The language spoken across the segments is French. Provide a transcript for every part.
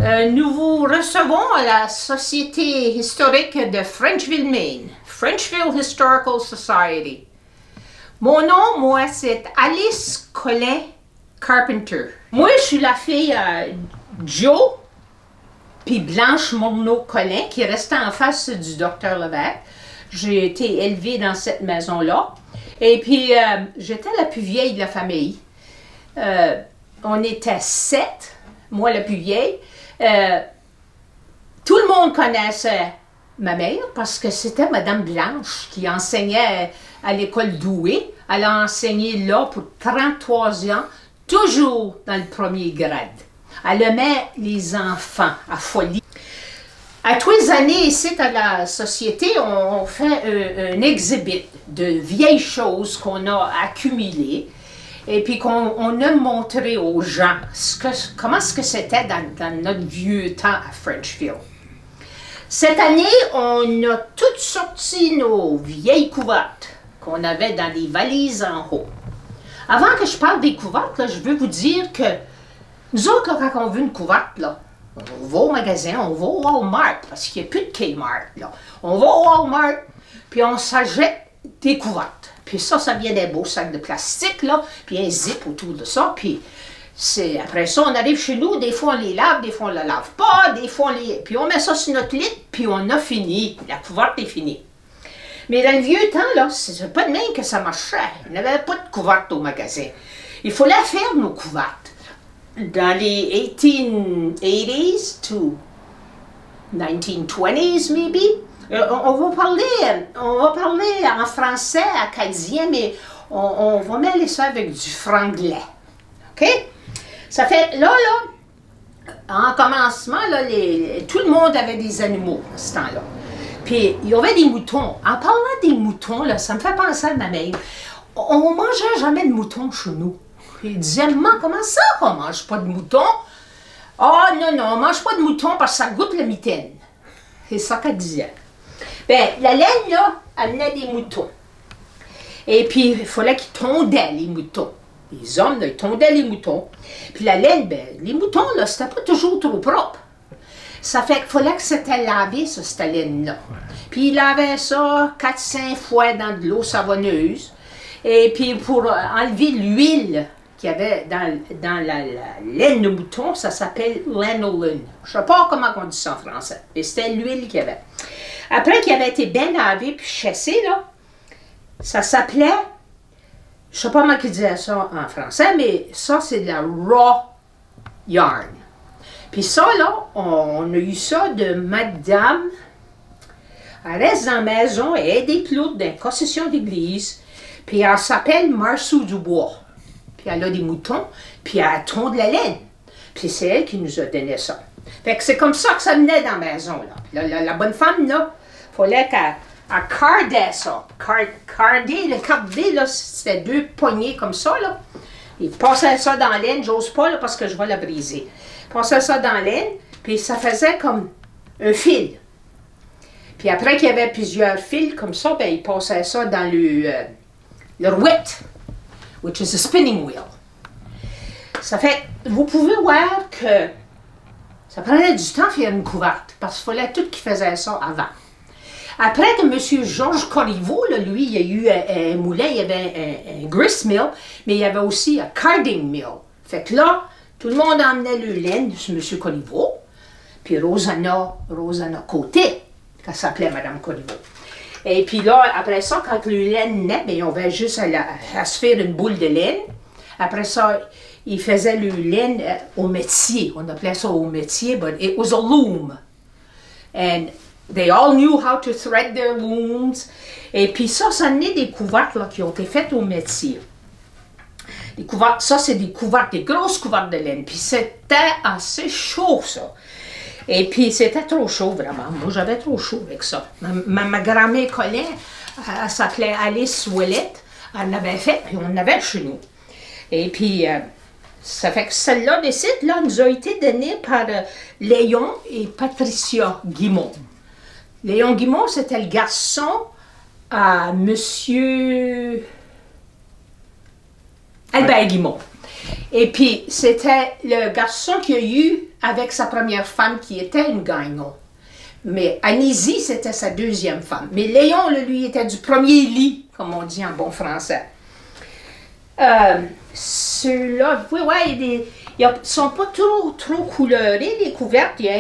Nous vous recevons à la Société historique de Frenchville, Maine, Frenchville Historical Society. Mon nom, moi, c'est Alice Collin Carpenter. Moi, je suis la fille Joe puis Blanche Morneau-Collin, qui restait en face du docteur Levesque. J'ai été élevée dans cette maison-là. Et puis, j'étais la plus vieille de la famille. On était 7, moi la plus vieille. Tout le monde connaissait ma mère parce que c'était Madame Blanche qui enseignait à l'école Douai. Elle a enseigné là pour 33 ans, toujours dans le premier grade. Elle aimait les enfants à folie. À tous les années, ici, à la société, on fait un exhibit de vieilles choses qu'on a accumulées et puis qu'on a montré aux gens comment est-ce que c'était dans notre vieux temps à Frenchville. Cette année, on a toutes sorti nos vieilles couvertes qu'on avait dans des valises en haut. Avant que je parle des couvertes, là, je veux vous dire que nous autres, là, quand on veut une couverte, là, on va au magasin, on va au Walmart, parce qu'il n'y a plus de Kmart, là. On va au Walmart, puis on s'achète des couvertes. Puis ça vient des beaux sacs de plastique, là, puis un zip autour de ça, puis après ça, on arrive chez nous, des fois on les lave, des fois on ne les lave pas, des fois puis on met ça sur notre lit, puis on a fini, la couverte est finie. Mais dans le vieux temps, là, c'est pas de même que ça marchait. Il n'y avait pas de couverte au magasin. Il fallait faire nos couvertes. Dans les 1880s to 1920s, maybe. On va parler en français acadien, mais on va mêler ça avec du franglais. OK? Ça fait, là, en commencement, là, tout le monde avait des animaux à ce temps-là. Puis, il y avait des moutons. En parlant des moutons, là, ça me fait penser à ma mère. On mangeait jamais de moutons chez nous. Puis il disait, maman, comment ça qu'on mange pas de moutons? Ah, non, on mange pas de moutons parce que ça goûte la mitaine. C'est ça qu'elle disait. Bien, la laine, là, elle venait des moutons. Et puis, il fallait qu'ils tondaient les moutons. Les hommes, là, ils tondaient les moutons. Puis la laine, bien, les moutons, là, c'était pas toujours trop propre. Ça fait qu'il fallait que c'était lavé, ça, cette laine-là. Puis il lavait ça 4-5 fois dans de l'eau savonneuse. Et puis pour enlever l'huile qu'il y avait dans la laine de mouton, ça s'appelle lanolin. Je ne sais pas comment on dit ça en français, mais c'était l'huile qu'il y avait. Après qu'il avait été bien lavé puis chassé, là, ça s'appelait, je ne sais pas comment ils disaient ça en français, mais ça, c'est de la raw yarn. Puis ça, là, on a eu ça de Madame. Elle reste dans la maison, elle est des clous dans une concession d'église. Puis elle s'appelle Marceau Dubois. Puis elle a des moutons, puis elle tonde la laine. Puis c'est elle qui nous a donné ça. Fait que c'est comme ça que ça venait dans la maison, là. La bonne femme, là, il fallait qu'elle cardait ça. Le carder, là, c'était 2 poignées comme ça, là. Il passait ça dans la laine, j'ose pas, là, parce que je vais la briser. Il passait ça dans la laine, puis ça faisait comme un fil. Puis après qu'il y avait plusieurs fils comme ça, ben il passait ça dans le rouette, which is a spinning wheel. Ça fait, vous pouvez voir que ça prenait du temps à faire une couverte, parce qu'il fallait tout qui faisait ça avant. Après que M. Georges Corriveau, là, lui, il y a eu un moulin, il y avait un grist mill, mais il y avait aussi un carding mill. Fait que là, tout le monde emmenait le laine sur M. Corriveau, puis Rosanna Côté, qu'elle s'appelait Mme Corriveau. Et puis là, après ça, quand le laine naît, bien, on va juste à se faire une boule de laine. Après ça, il faisait le laine au métier. On appelait ça au métier, but it was a loom. And they all knew how to thread their looms. Et puis ça naît des couvertes là, qui ont été faites au métier. Les couvertes, ça, c'est des couvertes, des grosses couvertes de laine. Puis c'était assez chaud, ça. Et puis, c'était trop chaud, vraiment. Moi, j'avais trop chaud avec ça. Ma grand-mère Collin, elle s'appelait Alice Ouellette. Elle l'avait fait, puis on l'avait chez nous. Et puis, ça fait que celle-là, des sites, là, nous a été donnée par Léon et Patricia Guimont. Léon Guimont, c'était le garçon à Monsieur Albert Guimont. Et puis, c'était le garçon qu'il a eu avec sa première femme qui était une Gagnon. Mais Anésie, c'était sa deuxième femme. Mais Léon, lui, était du premier lit, comme on dit en bon français. Ceux-là, vous pouvez voir, ils ne sont pas trop colorés, les couvertes. Il y a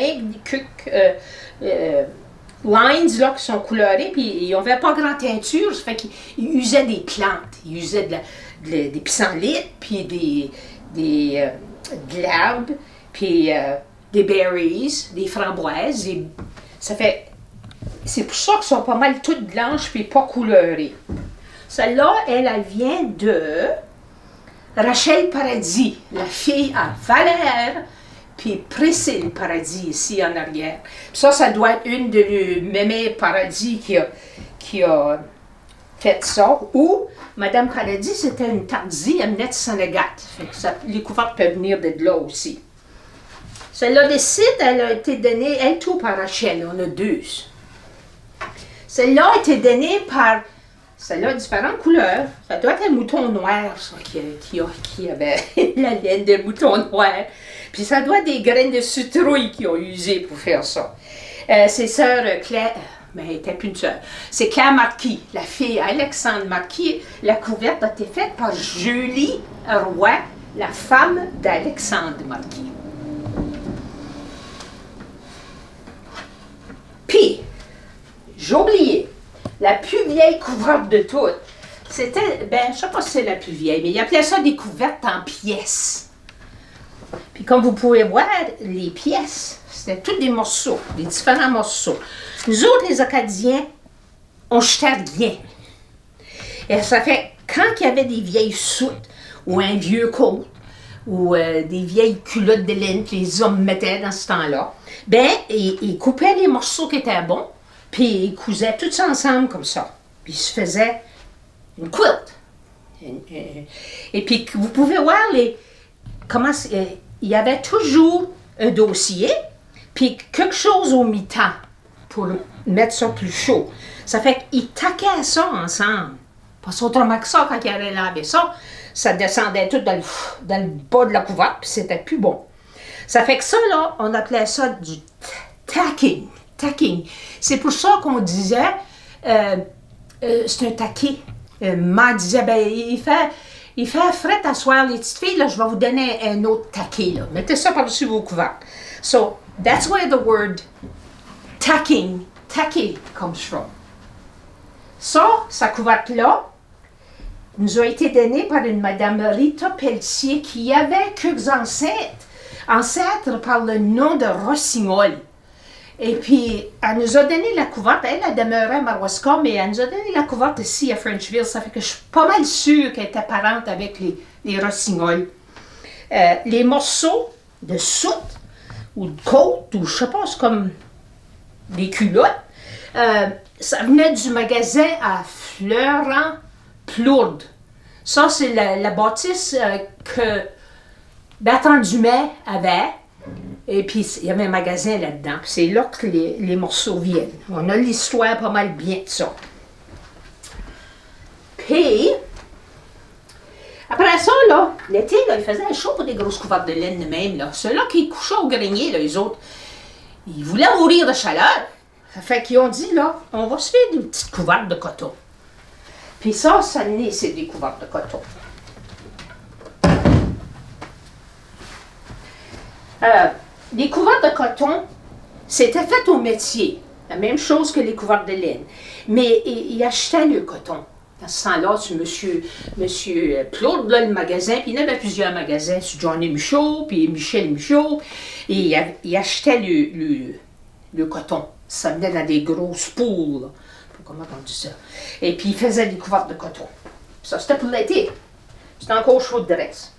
des lines là, qui sont colorées, puis ils n'avaient pas grand teinture, ça fait qu'ils usaient des plantes. Ils usaient des pissenlits, puis de l'herbe, puis des berries, des framboises. Ça fait... C'est pour ça qu'elles sont pas mal toutes blanches puis pas colorées. Celle-là, elle vient de Rachel Paradis, la fille à Valère, puis Priscille Paradis ici en arrière. Ça doit être une de Mémé Paradis qui a fait ça. Ou Madame Paradis, c'était une Tardy, elle venait de Sénégal. Les couvertes peuvent venir de là aussi. Celle-là de Cid, elle a été donnée, elle tout par Rachel, on a deux. Celle-là a été donnée par, celle-là a différentes couleurs. Ça doit être un mouton noir, ça, qui avait la laine de mouton noir. Puis ça doit être des graines de citrouille qu'ils ont usées pour faire ça. C'est sœur Claire, mais elle n'était plus une sœur. C'est Claire Marquis, la fille Alexandre Marquis. La couverte a été faite par Julie Roy, la femme d'Alexandre Marquis. Puis, j'ai oublié, la plus vieille couverte de toutes, c'était, je ne sais pas si c'est la plus vieille, mais ils appelaient ça des couvertes en pièces. Puis comme vous pouvez voir, les pièces, c'était tous des morceaux, des différents morceaux. Nous autres, les Acadiens, on jetait rien. Et ça fait, quand il y avait des vieilles soutes, ou un vieux coat, ou des vieilles culottes de laine que les hommes mettaient dans ce temps-là, ils coupaient les morceaux qui étaient bons, puis ils cousaient tout ça ensemble comme ça. Puis ils se faisaient une quilt. Et puis vous pouvez voir il y avait toujours un dossier, puis quelque chose au mi-temps pour mettre ça plus chaud. Ça fait qu'ils taquaient ça ensemble. Parce qu'autrement que ça, quand ils allaient laver ça, ça descendait tout dans le bas de la couverte, puis c'était plus bon. Ça fait que ça, là, on appelait ça du tacking. Tacking. C'est pour ça qu'on disait, c'est un taquet. Ma disait, il fait fret à soir, les petites filles, là, je vais vous donner un autre taquet, là. Mettez ça par-dessus vos couvertes. So, that's where the word tacking, taquet comes from. Ça, sa couverte-là, nous a été donnée par une Madame Rita Pelletier qui avait quelques ancêtres par le nom de Rossignol. Et puis, elle nous a donné la couverte. Elle demeurait à Madawaska, mais elle nous a donné la couverte ici à Frenchville. Ça fait que je suis pas mal sûre qu'elle était parente avec les Rossignols. Les morceaux de soute ou de côte, ou je sais pas, c'est comme des culottes, ça venait du magasin à Fleurant-Plourde. Ça, c'est la bâtisse que Bertrand Dumais avait. Et puis, il y avait un magasin là-dedans. Puis c'est là que les morceaux viennent. On a l'histoire pas mal bien de ça. Puis, après ça, là, l'été, là, il faisait chaud pour des grosses couvertes de laine de même. Là. Ceux-là qui couchaient au grenier, là, les autres, ils voulaient mourir de chaleur. Ça fait qu'ils ont dit, là, on va se faire des petites couvertes de coton. Puis ça c'est des couvertes de coton. Les couvertes de coton, c'était fait au métier. La même chose que les couvertes de laine. Mais ils achetaient le coton. Dans ce temps-là, c'est monsieur Claude, là, le magasin, puis il y en avait plusieurs magasins, sur Johnny Michaud, puis Michel Michaud, et il achetait le coton. Ça venait dans des grosses poules. Comment on dit ça? Et puis il faisait des couvertes de coton. Ça, c'était pour l'été. C'était encore chaud de dresse.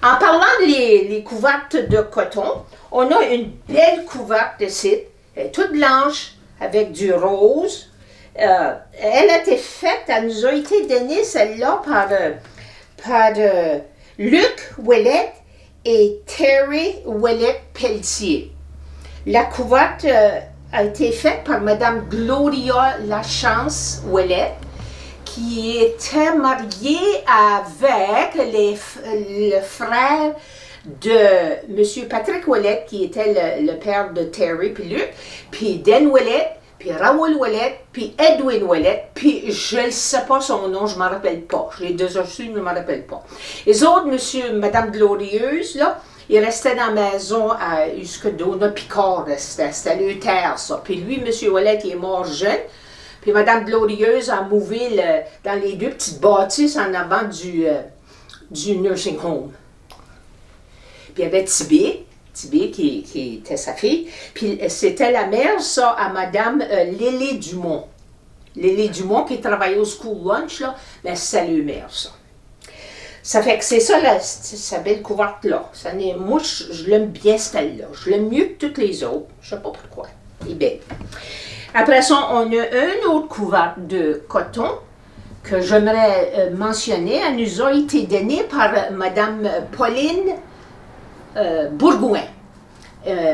En parlant des couvertes de coton, on a une belle couverte de cire. Elle est toute blanche, avec du rose. Elle a été faite, elle nous a été donnée celle-là par Luc Ouellette et Terry Ouellette Pelletier. La couverte a été faite par Madame Gloria Lachance Ouellette, qui était marié avec le frère de M. Patrick Ouellette, qui était le père de Terry puis Luc, puis Dan Ouellette, puis Raoul Ouellette, puis Edwin Ouellette, puis je ne sais pas son nom, je ne m'en rappelle pas. Je l'ai déjà su, mais je ne m'en rappelle pas. Les autres, Madame Glorieuse, là, ils restaient dans la maison à Dona Picard, c'était le terre, ça. Puis lui, M. Ouellette, il est mort jeune. Puis Madame Glorieuse a mouvé dans les deux petites bâtisses en avant du nursing home. Puis il y avait Tibé qui était sa fille. Puis c'était la mère, ça, à Madame Lélé Dumont. Lélé Dumont qui travaillait au school lunch, là, mais c'est la mère, ça. Ça fait que c'est ça, sa belle couverte-là. Moi, je l'aime bien, celle-là. Je l'aime mieux que toutes les autres. Je ne sais pas pourquoi. Elle est belle. Après ça, on a une autre couverte de coton que j'aimerais mentionner. Elle nous a été donnée par Madame Pauline Bourgouin.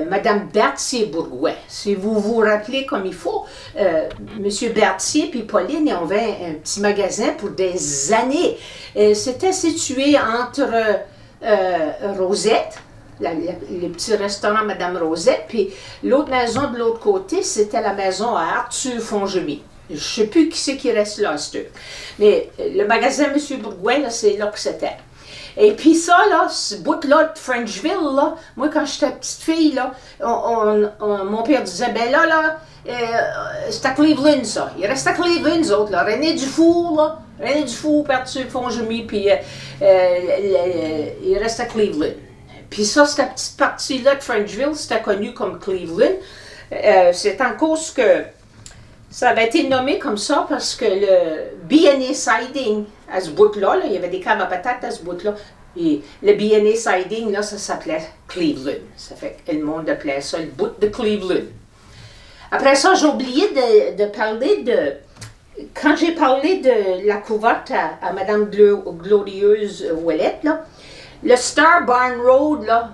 Madame Berthier Bourgouin. Si vous vous rappelez comme il faut, Monsieur Berthier et Pauline ont ouvert un petit magasin pour des années. C'était situé entre Rosette, le petit restaurant Madame Rosette, puis l'autre maison de l'autre côté, c'était la maison à Arthur Fongemi. Je ne sais plus qui c'est qui reste là, mais le magasin M. Bourgouin, c'est là que c'était. Et puis ça, là, ce bout-là de Frenchville, là, moi, quand j'étais petite fille, là, mon père disait, ben là, c'est à Cleveland, ça. Il reste à Cleveland, eux autres, là. René Dufour, là. René Dufour, Arthur Fongemi, puis il reste à Cleveland. Puis ça, cette petite partie-là de Frenchville, c'était connu comme Cleveland. C'est en cause que ça avait été nommé comme ça parce que le B&A Siding, à ce bout-là, il y avait des caves à patates à ce bout-là, et le B&A Siding, là, ça s'appelait Cleveland. Ça fait que le monde appelait ça le bout de Cleveland. Après ça, j'ai oublié de parler de... Quand j'ai parlé de la couverte à Mme Glorieuse Ouellette, là, le Star Barn Road, là,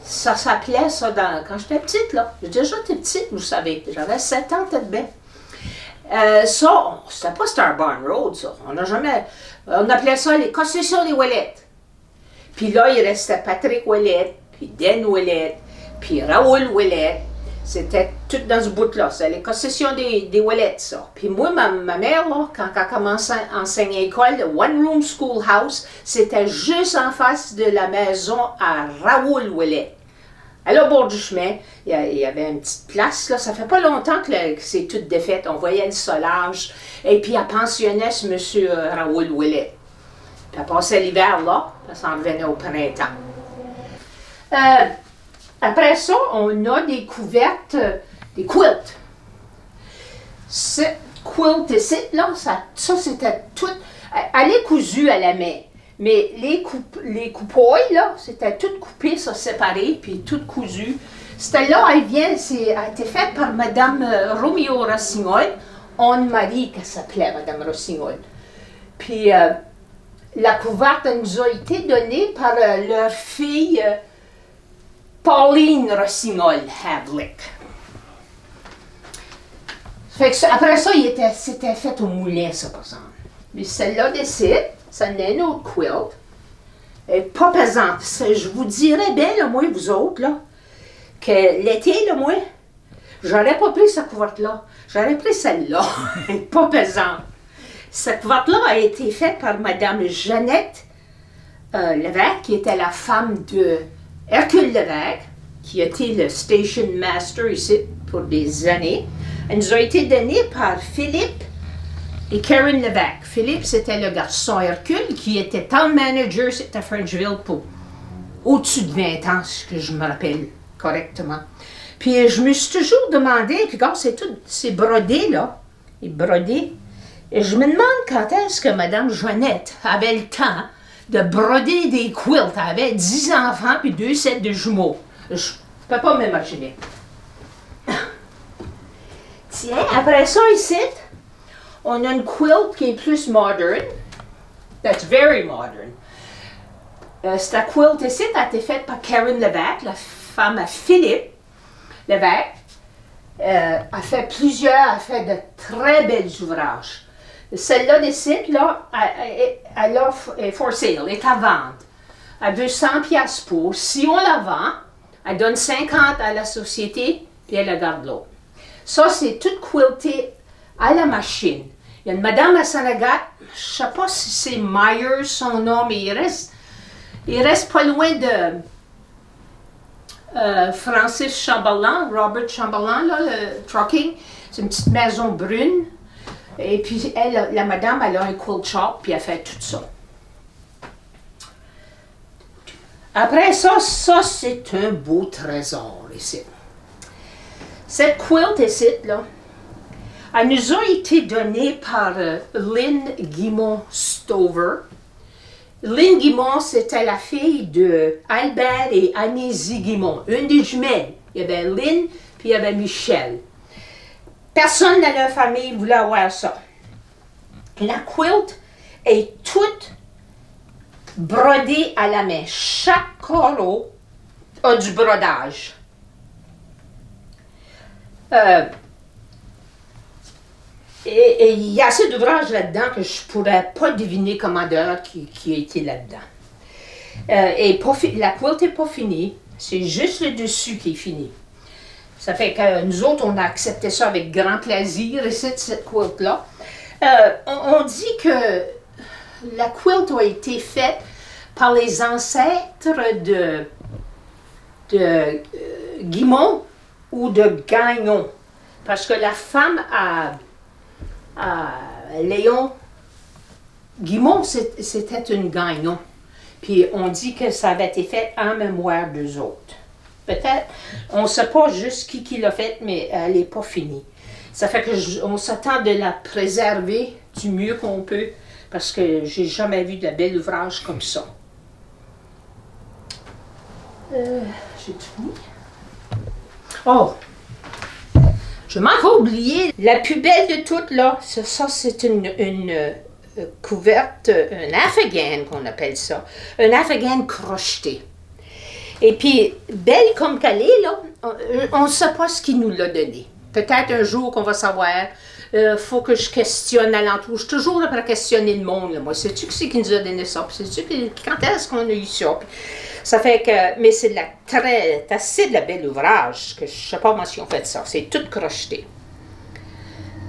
ça s'appelait ça quand j'étais petite, là. J'ai déjà été petite, vous savez. J'avais 7 ans, peut-être bien. Ça, c'était pas Star Barn Road, ça. On appelait ça les concessions des Ouellettes. Puis là, il restait Patrick Ouellette, puis Dan Ouellette, puis Raoul Ouellette. C'était tout dans ce bout-là. C'est les concessions des Ouellettes, ça. Puis moi, ma mère, là, quand elle a commencé à enseigner à l'école, le One Room Schoolhouse, c'était juste en face de la maison à Raoul Ouellette. À la bord du chemin, il y avait une petite place, là. Ça fait pas longtemps que c'est tout défait. On voyait le solage. Et puis, elle pensionnait ce monsieur Raoul Ouellette. Puis, elle passait l'hiver là, puis elle s'en revenait au printemps. Après ça, on a des couvertes, des quilts. Ce quilt ici, là, ça c'était tout. Elle est cousue à la main. Mais les coupouilles, là, c'était tout coupé, ça, séparé, puis tout cousu. Celle-là, elle a été faite par Mme Romeo Rossignol, Anne-Marie, qu'elle s'appelait, Mme Rossignol. Puis, la couverte nous a été donnée par leur fille, Pauline Rossignol Havlick. Fait que après ça, c'était fait au moulin, ça, par exemple. Mais celle-là, d'ici, ça n'est une autre quilt. Elle n'est pas pesante. Je vous dirais bien, là, moi, vous autres, là, que l'été, là, moi, j'aurais pas pris cette couverte-là. J'aurais pris celle-là. Elle n'est pas pesante. Cette couverte-là a été faite par Mme Jeannette Lévesque, qui était la femme de Hercule Lévesque, qui a été le station master ici pour des années. Elle nous a été donnée par Philippe et Karen Lévesque. Philippe, c'était le garçon Hercule qui était town manager à Frenchville pour au-dessus de 20 ans, ce que je me rappelle correctement. Puis je me suis toujours demandé, puis quand c'est brodé, là, et brodé, et je me demande quand est-ce que Mme Jeannette avait le temps de broder des quilts. Elle avait 10 enfants puis 2 sets de jumeaux. Je ne peux pas m'imaginer. Tiens, après ça, ici, on a une quilt qui est plus moderne. That's very modern. Cette quilt ici a été faite par Karen Lévesque, la femme à Philippe Lévesque. Elle a fait de très belles ouvrages. Celle-là des sites, là, elle est for sale, est à vendre. Elle veut 100 piastres pour. Si on la vend, elle donne 50 à la société, puis elle la garde l'autre. Ça, c'est tout quilté à la machine. Il y a une madame à Sanagat, je ne sais pas si c'est Myers son nom, mais il reste pas loin de Francis Chamberlain, Robert Chamberlain, là, le trucking. C'est une petite maison brune. Et puis, elle, la madame, elle a un quilt shop, puis elle fait tout ça. Après ça, c'est un beau trésor ici. Cette quilt ici, là, elle nous a été donnée par Lynn Guimont Stover. Lynn Guimont, c'était la fille de Albert et Anésie Guimont, une des jumelles. Il y avait Lynn, puis il y avait Michel. Personne dans leur famille voulait avoir ça. La quilt est toute brodée à la main. Chaque carreau a du brodage. Et il y a assez d'ouvrages là-dedans que je ne pourrais pas deviner comment d'heure qui a été là-dedans. Et la quilt n'est pas finie, c'est juste le dessus qui est fini. Ça fait que nous autres, on a accepté ça avec grand plaisir, ici, cette quilt-là. On dit que la quilt a été faite par les ancêtres de Guimont ou de Gagnon. Parce que la femme à Léon Guimont, c'était une Gagnon. Puis on dit que ça avait été fait en mémoire d'eux autres. Peut-être, on ne sait pas juste qui l'a fait, mais elle n'est pas finie. Ça fait qu'on s'attend de la préserver du mieux qu'on peut, parce que j'ai jamais vu de bel ouvrage comme ça. J'ai tout mis. Oh! Je m'en vais oublier. La plus belle de toutes, là, ça c'est une couverte, un afghan qu'on appelle ça. Un afghan crocheté. Et puis, belle comme qu'elle est, là, on ne sait pas ce qui nous l'a donné. Peut-être un jour qu'on va savoir. Faut que je questionne alentour. Je suis toujours après questionner le monde. Là. Moi, sais-tu qui c'est qui nous a donné ça? Sais-tu quand est-ce qu'on a eu ça? Puis, ça fait que, mais c'est assez de la belle ouvrage, que je ne sais pas moi si on fait ça. C'est tout crocheté.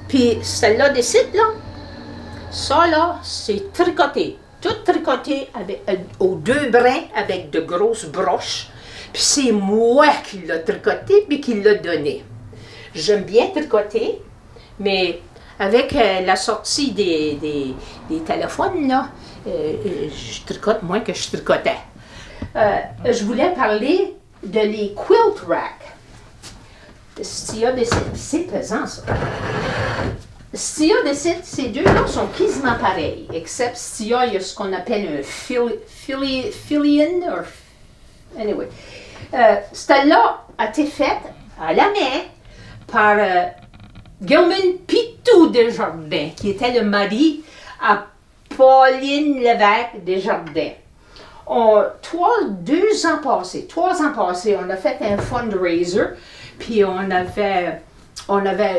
Puis celle-là des sites, là, ça là, c'est tricoté. Tout tricoté avec, aux deux brins avec de grosses broches. Puis c'est moi qui l'ai tricoté puis qui l'a donné. J'aime bien tricoter, mais avec la sortie des téléphones, là, je tricote moins que je tricotais. Je voulais parler de les quilt racks. C'est pesant, ça. Stia de ces deux-là sont quasiment pareils, except Stia, il y a ce qu'on appelle un Fillion, anyway. Celle-là a été faite à la main par Gilman Pitou Desjardins, qui était le mari à Pauline Lévesque Desjardins. 3 ans passés, on a fait un fundraiser, puis on avait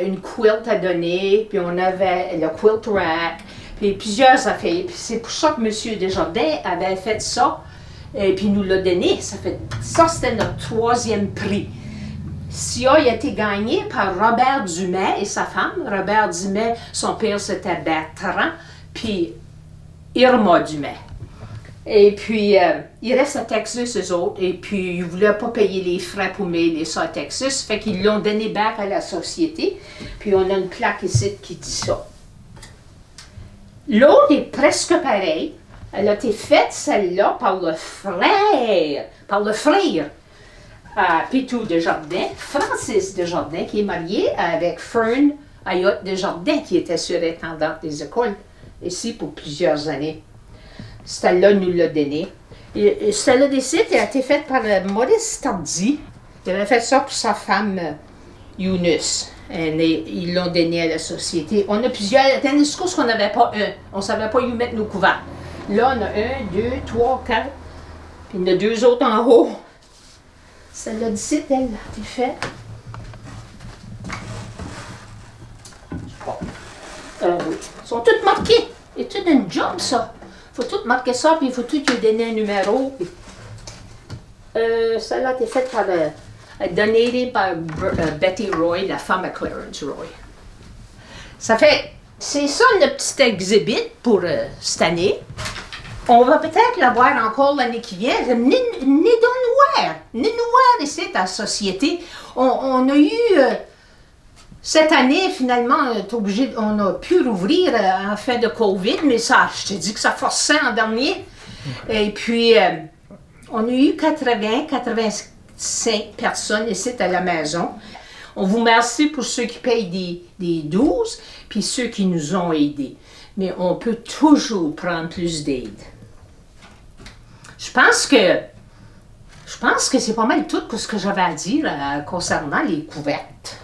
une quilt à donner, puis on avait le quilt rack, puis plusieurs affaires. Puis c'est pour ça que M. Desjardins avait fait ça, et puis nous l'a donné. Ça, c'était notre 3e prix. Ça a été gagné par Robert Dumais et sa femme. Robert Dumais, son père, c'était Bertrand, puis Irma Dumais. Et puis, ils restent à Texas, eux autres, et puis ils ne voulaient pas payer les frais pour mêler ça à Texas, fait qu'ils l'ont donné back à la société, puis on a une plaque ici qui dit ça. L'autre est presque pareille. Elle a été faite, celle-là, par le frère Pitou Desjardins, Francis Desjardins, qui est marié avec Fern Ayotte Desjardins, qui était surintendante des écoles ici pour plusieurs années. Celle-là nous l'a donné. Celle-là des sites a été faite par Maurice Tardy. Il avait fait ça pour sa femme Eunice. Ils l'ont donné à la société. On a plusieurs. Tennis course qu'on n'avait pas un. On ne savait pas où mettre nos couverts. Là, on a 1, 2, 3, 4. Puis il y en a 2 autres en haut. Celle-là du site, elle a été faite. Oui. Ils sont tous marqués. C'est tout une job, ça. Il faut tout marquer ça, puis il faut tout lui donner un numéro. Celle-là a été faite par... donnée par Betty Roy, la femme à Clarence Roy. Ça fait... C'est ça notre petit exhibit pour cette année. On va peut-être l'avoir encore l'année qui vient. Ni noir ici, dans la société. On a eu... cette année, finalement, on a pu rouvrir en fin de COVID, mais ça, je te dis que ça forçait en dernier. Et puis, on a eu 85 personnes ici à la maison. On vous remercie pour ceux qui payent des 12, puis ceux qui nous ont aidés. Mais on peut toujours prendre plus d'aide. Je pense que c'est pas mal tout ce que j'avais à dire concernant les couvertes.